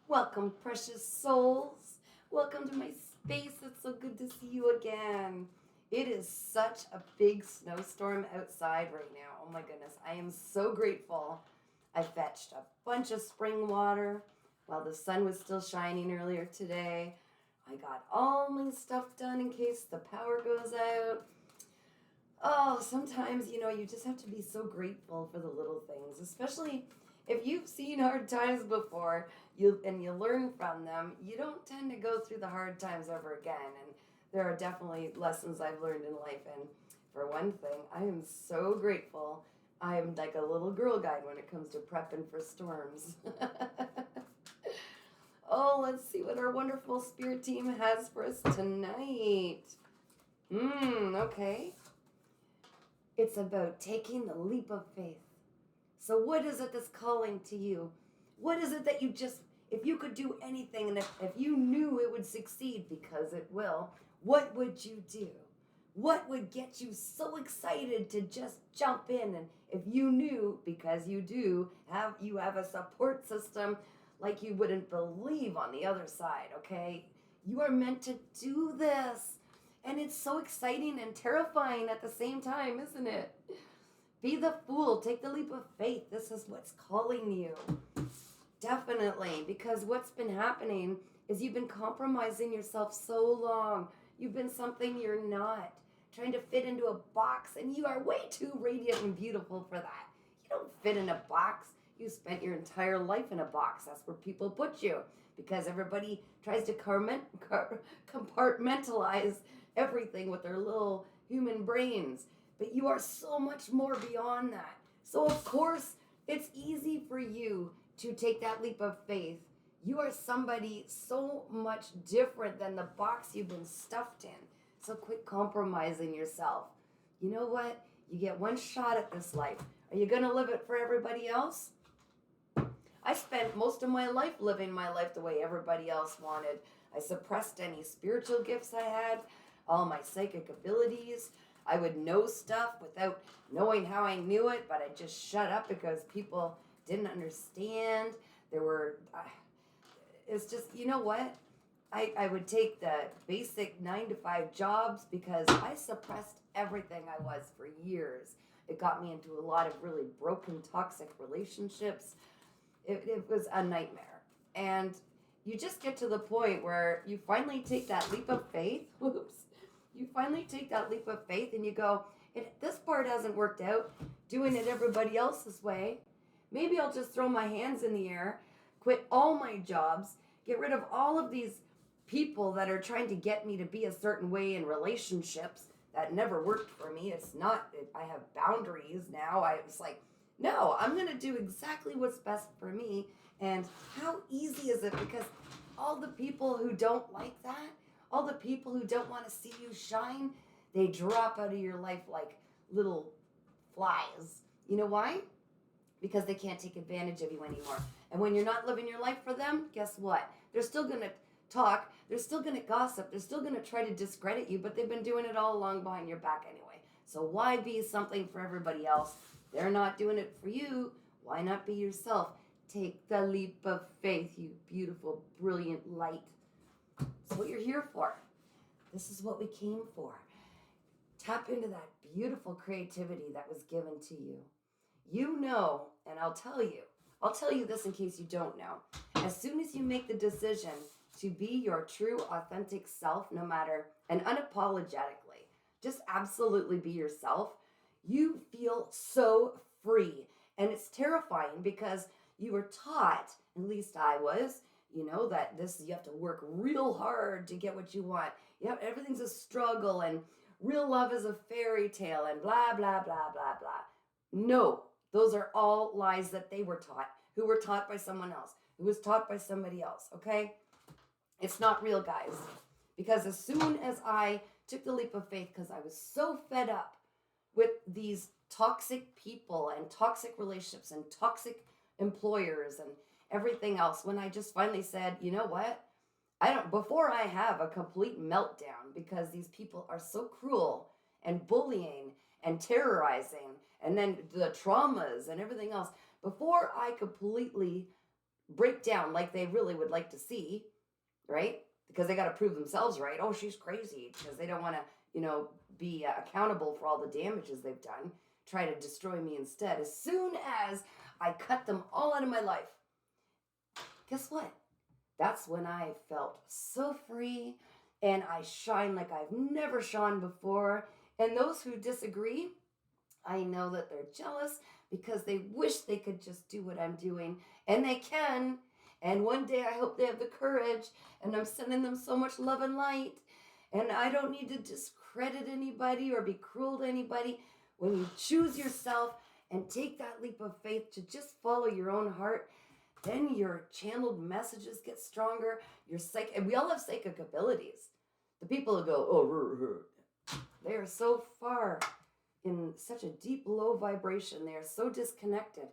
Welcome, precious souls. Welcome to my space. It's so good to see you again. It is such a big snowstorm outside right now. Oh my goodness. I am so grateful. I fetched a bunch of spring water while the sun was still shining earlier today. I got all my stuff done in case the power goes out. Oh, sometimes, you just have to be so grateful for the little things, especially if you've seen hard times before, you learn from them. You don't tend to go through the hard times ever again. And there are definitely lessons I've learned in life. And for one thing, I am so grateful. I am like a little girl guide when it comes to prepping for storms. Oh, let's see what our wonderful spirit team has for us tonight. Okay. It's about taking the leap of faith. So, what is it that's calling to you? What is it that if you could do anything and if you knew it would succeed, because it will, what would you do? What would get you so excited to just jump in? And if you knew, because you have a support system like you wouldn't believe on the other side, okay? You are meant to do this. And it's so exciting and terrifying at the same time, isn't it? Be the fool. Take the leap of faith. This is what's calling you. Definitely. Because what's been happening is you've been compromising yourself so long. You've been something you're not. Trying to fit into a box. And you are way too radiant and beautiful for that. You don't fit in a box. You spent your entire life in a box. That's where people put you. Because everybody tries to compartmentalize everything with their little human brains. But you are so much more beyond that. So, of course, it's easy for you to take that leap of faith. You are somebody so much different than the box you've been stuffed in. So, quit compromising yourself. You know what? You get one shot at this life. Are you going to live it for everybody else? I spent most of my life living my life the way everybody else wanted. I suppressed any spiritual gifts I had, all my psychic abilities. I would know stuff without knowing how I knew it, but I just shut up because people didn't understand. It's just, you know what? I would take the basic 9 to 5 jobs because I suppressed everything I was for years. It got me into a lot of really broken, toxic relationships. It was a nightmare. And you just get to the point where you finally take that leap of faith. Whoops. You finally take that leap of faith and you go, this part hasn't worked out, doing it everybody else's way. Maybe I'll just throw my hands in the air, quit all my jobs, get rid of all of these people that are trying to get me to be a certain way in relationships that never worked for me. I have boundaries now. I was like, no, I'm going to do exactly what's best for me. And how easy is it? Because all the people who don't like that, all the people who don't want to see you shine, they drop out of your life like little flies. You know why? Because they can't take advantage of you anymore. And when you're not living your life for them, guess what? They're still going to talk, they're still going to gossip, they're still going to try to discredit you, but they've been doing it all along behind your back anyway. So why be something for everybody else? They're not doing it for you. Why not be yourself? Take the leap of faith, you beautiful, brilliant light. That's what you're here for. This is what we came for. Tap into that beautiful creativity that was given to you. You know, and I'll tell you this in case you don't know. As soon as you make the decision to be your true, authentic self, no matter, and unapologetically, just absolutely be yourself, you feel so free. And it's terrifying because you were taught, at least I was, that you have to work real hard to get what you want. Everything's a struggle and real love is a fairy tale and blah, blah, blah, blah, blah. No, those are all lies that they were taught, who were taught by someone else, who was taught by somebody else, okay? It's not real, guys. Because as soon as I took the leap of faith, because I was so fed up with these toxic people and toxic relationships and toxic employers and everything else, when I just finally said, you know what? Before I have a complete meltdown because these people are so cruel and bullying and terrorizing and then the traumas and everything else, before I completely break down like they really would like to see, right? Because they got to prove themselves right. Oh, she's crazy, because they don't want to, be accountable for all the damages they've done, try to destroy me instead. As soon as I cut them all out of my life, guess what? That's when I felt so free and I shine like I've never shone before. And those who disagree, I know that they're jealous because they wish they could just do what I'm doing, and they can. And one day I hope they have the courage, and I'm sending them so much love and light. And I don't need to discredit anybody or be cruel to anybody. When you choose yourself and take that leap of faith to just follow your own heart, then your channeled messages get stronger. Your and we all have psychic abilities. The people who go, oh, they are so far in such a deep, low vibration. They are so disconnected.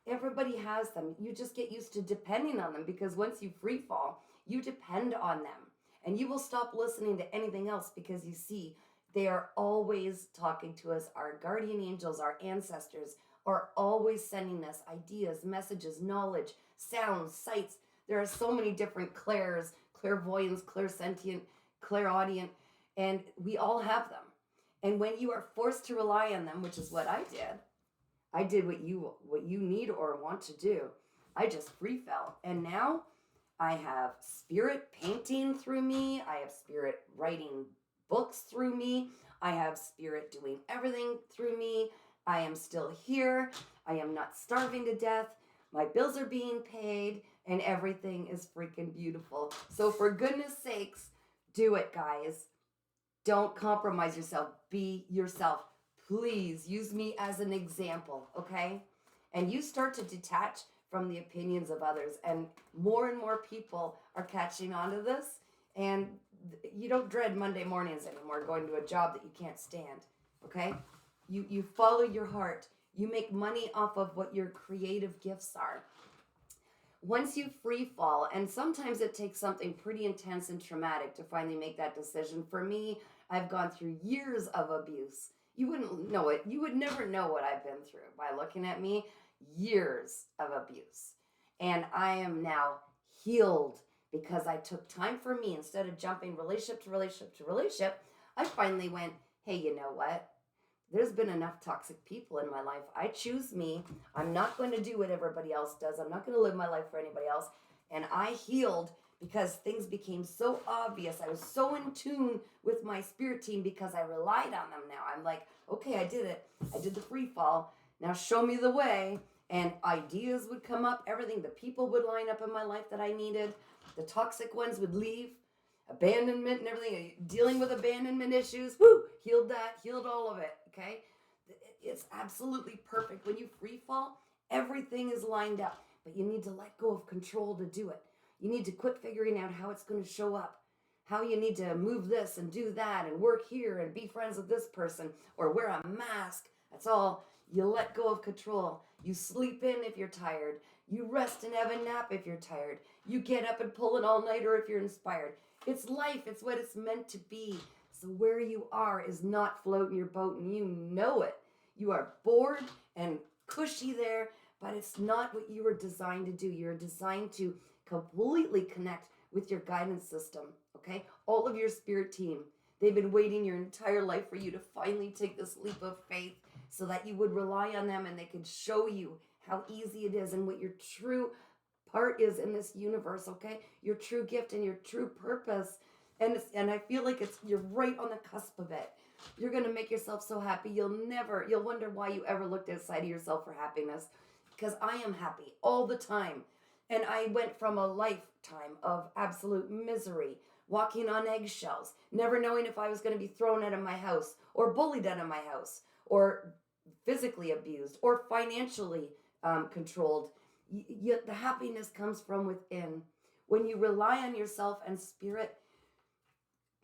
Everybody has them. You just get used to depending on them, because once you free fall, you depend on them. And you will stop listening to anything else, because you see, they are always talking to us. Our guardian angels, our ancestors, are always sending us ideas, messages, knowledge, sounds, sights. There are so many different clairs, clairvoyance, clairsentient, clairaudient, and we all have them. And when you are forced to rely on them, which is what I did what you need or want to do. I just free fell. And now I have spirit painting through me. I have spirit writing books through me. I have spirit doing everything through me. I am still here. I am not starving to death. My bills are being paid, and everything is freaking beautiful. So for goodness sakes, do it, guys. Don't compromise yourself. Be yourself. Please use me as an example, okay? And you start to detach from the opinions of others, and more people are catching on to this, and you don't dread Monday mornings anymore, going to a job that you can't stand, okay? You follow your heart. You make money off of what your creative gifts are. Once you free fall, and sometimes it takes something pretty intense and traumatic to finally make that decision. For me, I've gone through years of abuse. You wouldn't know it. You would never know what I've been through by looking at me. Years of abuse. And I am now healed because I took time for me. Instead of jumping relationship to relationship to relationship, I finally went, hey, you know what? There's been enough toxic people in my life. I choose me. I'm not going to do what everybody else does. I'm not going to live my life for anybody else. And I healed because things became so obvious. I was so in tune with my spirit team because I relied on them now. I'm like, okay, I did it. I did the free fall. Now show me the way. And ideas would come up. Everything. The people would line up in my life that I needed. The toxic ones would leave. Abandonment and everything. Dealing with abandonment issues. Woo! Healed that. Healed all of it. Okay? It's absolutely perfect. When you free fall, everything is lined up. But you need to let go of control to do it. You need to quit figuring out how it's going to show up, how you need to move this and do that and work here and be friends with this person or wear a mask. That's all. You let go of control. You sleep in if you're tired. You rest and have a nap if you're tired. You get up and pull an all-nighter if you're inspired. It's life. It's what it's meant to be. So where you are is not floating your boat, and you know it. You are bored and cushy there, but it's not what you were designed to do. You're designed to completely connect with your guidance system, okay? All of your spirit team, they've been waiting your entire life for you to finally take this leap of faith so that you would rely on them and they could show you how easy it is and what your true part is in this universe, okay? Your true gift and your true purpose. And I feel like you're right on the cusp of it. You're going to make yourself so happy. You'll wonder why you ever looked outside of yourself for happiness, because I am happy all the time. And I went from a lifetime of absolute misery, walking on eggshells, never knowing if I was going to be thrown out of my house or bullied out of my house or physically abused or financially controlled. Yet the happiness comes from within. When you rely on yourself and spirit,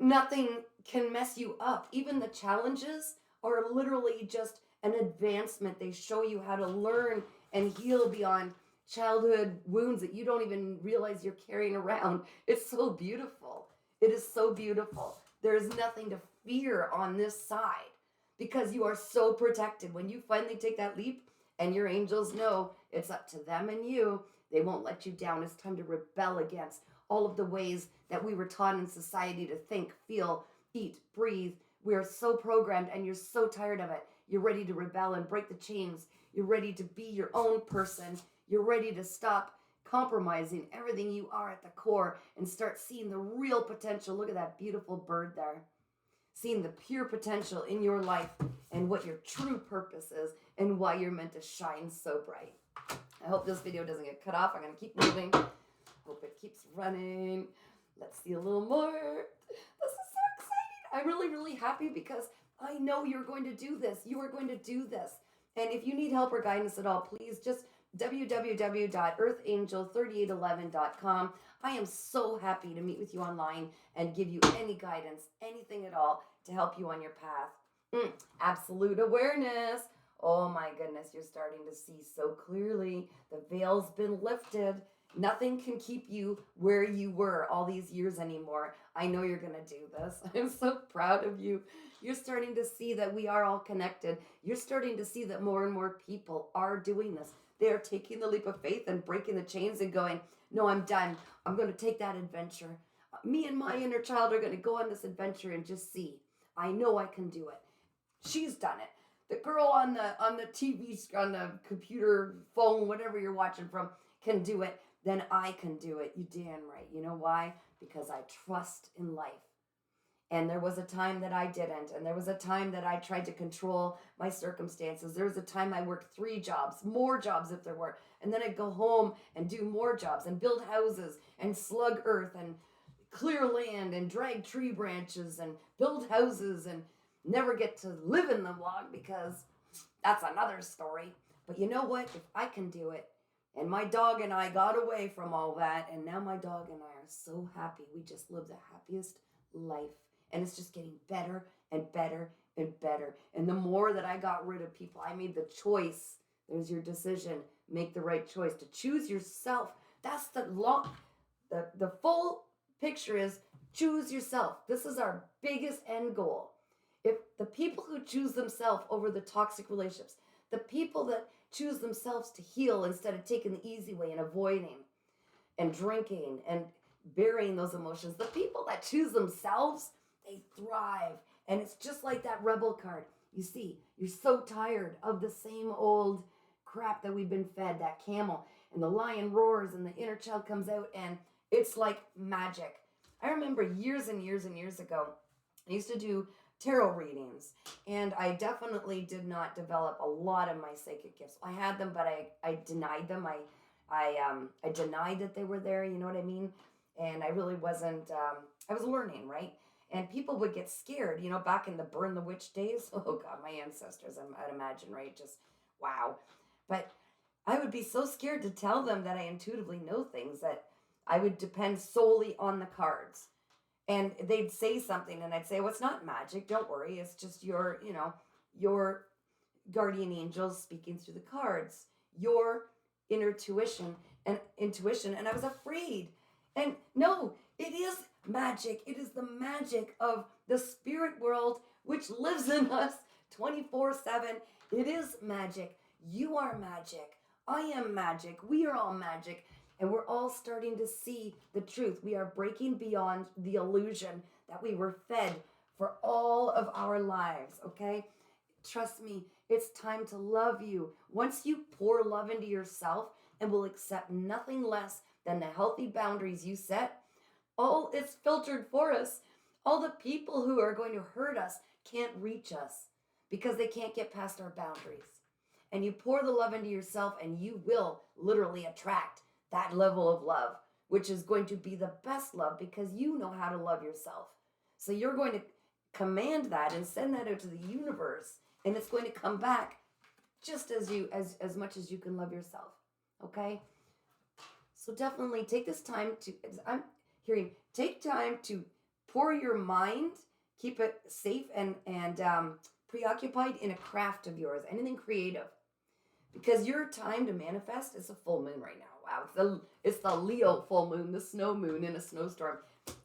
nothing can mess you up. Even the challenges are literally just an advancement. They show you how to learn and heal beyond childhood wounds that you don't even realize you're carrying around. It's so beautiful. It is so beautiful. There is nothing to fear on this side because you are so protected. When you finally take that leap and your angels know it's up to them and you, They won't let you down. It's time to rebel against all of the ways that we were taught in society to think, feel, eat, breathe. We are so programmed and you're so tired of it. You're ready to rebel and break the chains. You're ready to be your own person. You're ready to stop compromising everything you are at the core and start seeing the real potential. Look at that beautiful bird there. Seeing the pure potential in your life and what your true purpose is and why you're meant to shine so bright. I hope this video doesn't get cut off. I'm going to keep moving. Hope it keeps running. Let's see a little more. This is so exciting. I'm really, really happy because I know you're going to do this. You are going to do this. And if you need help or guidance at all, please just www.earthangel3811.com. I am so happy to meet with you online and give you any guidance, anything at all to help you on your path. Absolute awareness. Oh my goodness, you're starting to see so clearly. The veil's been lifted. Nothing can keep you where you were all these years anymore. I know you're going to do this. I'm so proud of you. You're starting to see that we are all connected. You're starting to see that more and more people are doing this. They are taking the leap of faith and breaking the chains and going, no, I'm done. I'm going to take that adventure. Me and my inner child are going to go on this adventure and just see. I know I can do it. She's done it. The girl on the TV, on the computer, phone, whatever you're watching from, can do it. Then I can do it. You damn right. You know why? Because I trust in life. And there was a time that I didn't. And there was a time that I tried to control my circumstances. There was a time I worked 3 jobs, more jobs if there were. And then I'd go home and do more jobs and build houses and slug earth and clear land and drag tree branches and build houses and never get to live in the log because that's another story. But you know what? If I can do it, and my dog and I got away from all that, and now my dog and I are so happy. We just live the happiest life. And it's just getting better and better and better. And the more that I got rid of people, I made the choice. There's your decision. Make the right choice to choose yourself. That's the full picture is choose yourself. This is our biggest end goal. If the people who choose themselves over the toxic relationships, the people that choose themselves to heal instead of taking the easy way and avoiding and drinking and burying those emotions, the people that choose themselves, they thrive. And it's just like that rebel card. You see, you're so tired of the same old crap that we've been fed, that camel, and the lion roars and the inner child comes out and it's like magic. I remember years and years and years ago, I used to do tarot readings, and I definitely did not develop a lot of my psychic gifts. I had them, but I denied them. I denied that they were there, you know what I mean? And I really wasn't, I was learning, right? And people would get scared, you know, back in the Burn the Witch days. Oh God, my ancestors, I'd imagine, right? Just, wow. But I would be so scared to tell them that I intuitively know things that I would depend solely on the cards. And they'd say something and I'd say, well, it's not magic. Don't worry. It's just your, you know, your guardian angels speaking through the cards, your inner intuition. And I was afraid. And no, it is magic. It is the magic of the spirit world, which lives in us 24/7. It is magic. You are magic. I am magic. We are all magic. And we're all starting to see the truth. We are breaking beyond the illusion that we were fed for all of our lives, okay? Trust me, it's time to love you. Once you pour love into yourself and will accept nothing less than the healthy boundaries you set, all is filtered for us. All the people who are going to hurt us can't reach us because they can't get past our boundaries. And you pour the love into yourself and you will literally attract that level of love, which is going to be the best love because you know how to love yourself. So you're going to command that and send that out to the universe, and it's going to come back just as much as you can love yourself. Okay? So definitely take this time to, take time to pour your mind, keep it safe and preoccupied in a craft of yours, anything creative. Because your time to manifest is a full moon right now. Wow, it's the Leo full moon, the snow moon in a snowstorm.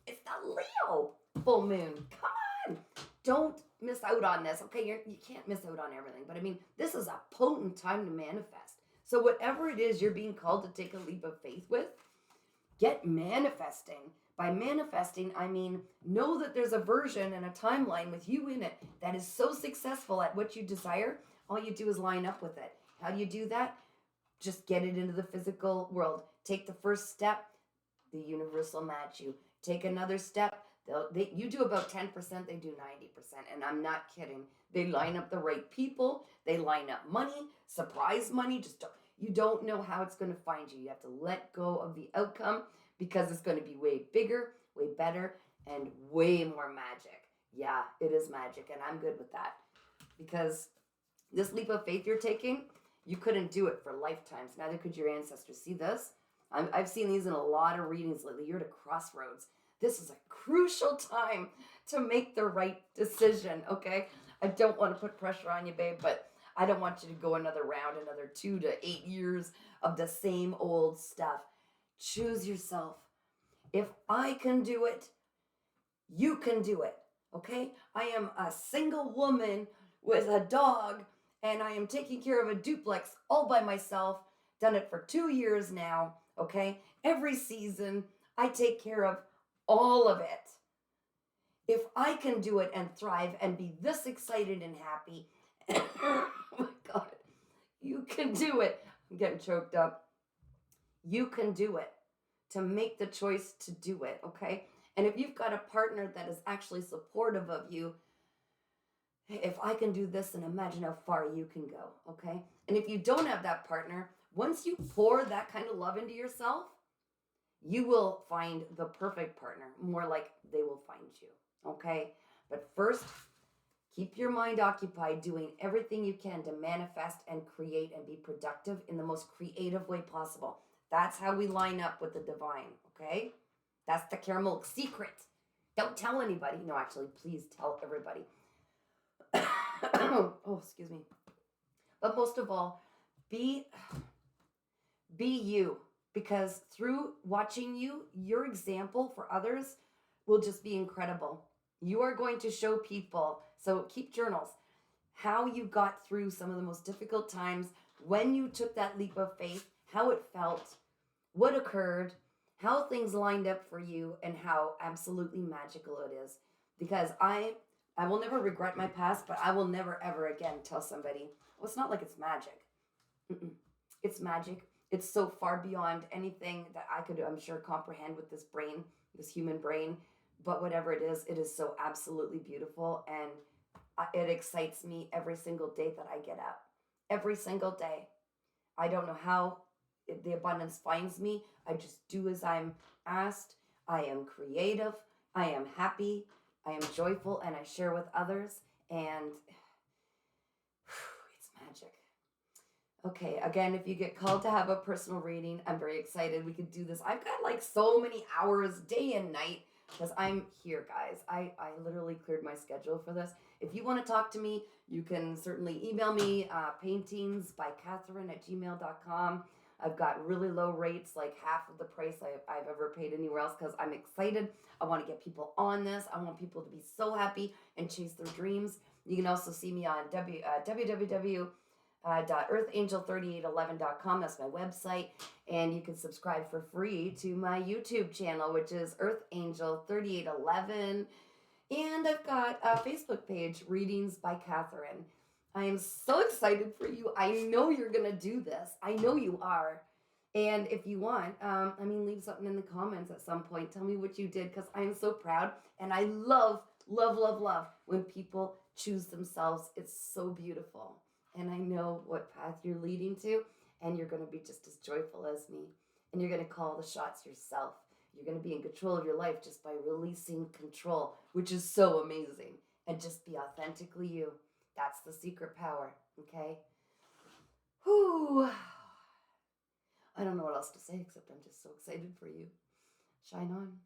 It's the Leo full moon. Come on. Don't miss out on this. Okay, you can't miss out on everything. But I mean, this is a potent time to manifest. So, whatever it is you're being called to take a leap of faith with, get manifesting. By manifesting, I mean know that there's a version and a timeline with you in it that is so successful at what you desire. All you do is line up with it. How do you do that? Just get it into the physical world. Take the first step, the universe will match you. Take another step, you do about 10%, they do 90%. And I'm not kidding. They line up the right people, they line up money, surprise money. You don't know how it's going to find you. You have to let go of the outcome because it's going to be way bigger, way better, and way more magic. Yeah, it is magic, and I'm good with that. Because this leap of faith you're taking, you couldn't do it for lifetimes. Neither could your ancestors. See this? I've seen these in a lot of readings lately. You're at a crossroads. This is a crucial time to make the right decision, okay? I don't want to put pressure on you, babe, but I don't want you to go another round, another 2 to 8 years of the same old stuff. Choose yourself. If I can do it, you can do it, okay? I am a single woman with a dog, and I am taking care of a duplex all by myself. Done it for 2 years now, okay? Every season, I take care of all of it. If I can do it and thrive and be this excited and happy, oh my God, you can do it. I'm getting choked up. You can do it. To make the choice to do it, okay? And if you've got a partner that is actually supportive of you, if I can do this, then imagine how far you can go, okay? And if you don't have that partner, once you pour that kind of love into yourself, you will find the perfect partner, more like they will find you, okay? But first, keep your mind occupied doing everything you can to manifest and create and be productive in the most creative way possible. That's how we line up with the divine, okay? That's the caramel secret. Don't tell anybody. No, actually, please tell everybody. Oh, excuse me. But most of all, be you. Because through watching you, your example for others will just be incredible. You are going to show people, so keep journals, how you got through some of the most difficult times, when you took that leap of faith, how it felt, what occurred, how things lined up for you, and how absolutely magical it is. Because I will never regret my past, but I will never ever again tell somebody, well, it's not like it's magic. Mm-mm. It's magic. It's so far beyond anything that I could, I'm sure, comprehend with this brain, this human brain. But whatever it is so absolutely beautiful. And it excites me every single day that I get up. Every single day. I don't know how the abundance finds me. I just do as I'm asked. I am creative. I am happy. I am joyful, and I share with others. And it's magic. Okay, again, if you get called to have a personal reading, I'm very excited. We could do this. I've got like so many hours, day and night, because I'm here, guys. I literally cleared my schedule for this. If you want to talk to me, you can certainly email me, paintingsbycatherine@gmail.com. I've got really low rates, like half of the price I've ever paid anywhere else, because I'm excited. I want to get people on this. I want people to be so happy and chase their dreams. You can also see me on www.earthangel3811.com. That's my website. And you can subscribe for free to my YouTube channel, which is earthangel3811. And I've got a Facebook page, Readings by Catherine. I am so excited for you. I know you're going to do this. I know you are. And if you want, leave something in the comments at some point. Tell me what you did, because I'm so proud. And I love, love, love, love when people choose themselves. It's so beautiful. And I know what path you're leading to. And you're going to be just as joyful as me. And you're going to call the shots yourself. You're going to be in control of your life just by releasing control, which is so amazing. And just be authentically you. That's the secret power, okay? Whew. I don't know what else to say except I'm just so excited for you. Shine on.